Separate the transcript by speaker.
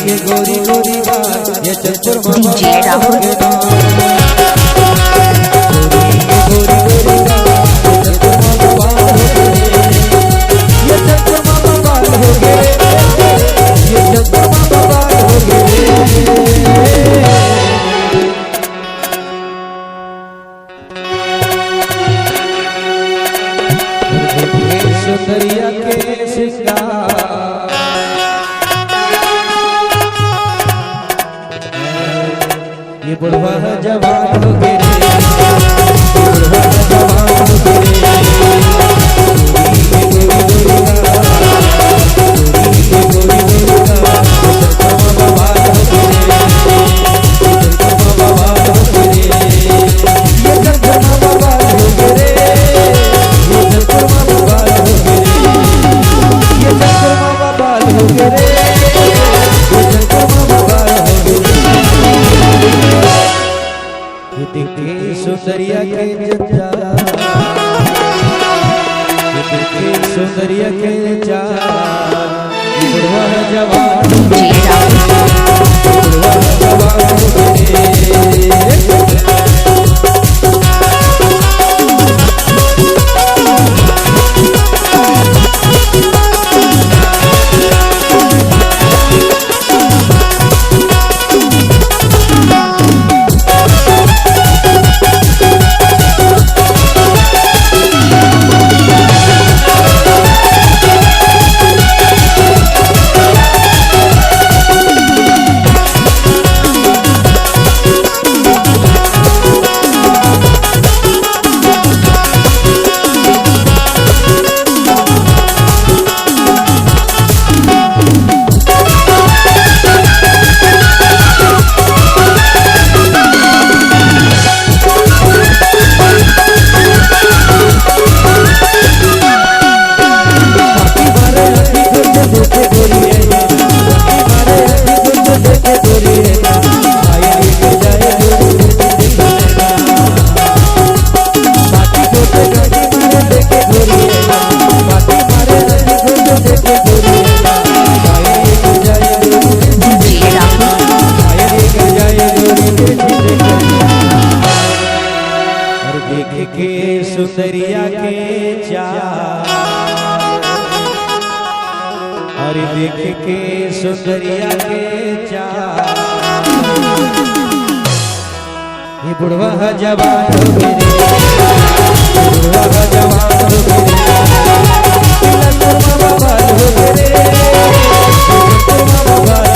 Speaker 1: के गोरी गोरी गाल ये चतुर
Speaker 2: डीजे राहुल
Speaker 1: सुंदरिया के श्रृंगार ये बुढ़वा जवान हो गए बुढ़वा जवान हो सुंदरिया के सुंदरिया के बुढ़वा जवान बुढ़वा जवान के सुंदरिया के चाल और देख के सुंदरिया के चाल ये बुढ़वा जवान हो गए बुढ़वा जवान हो गए हो गए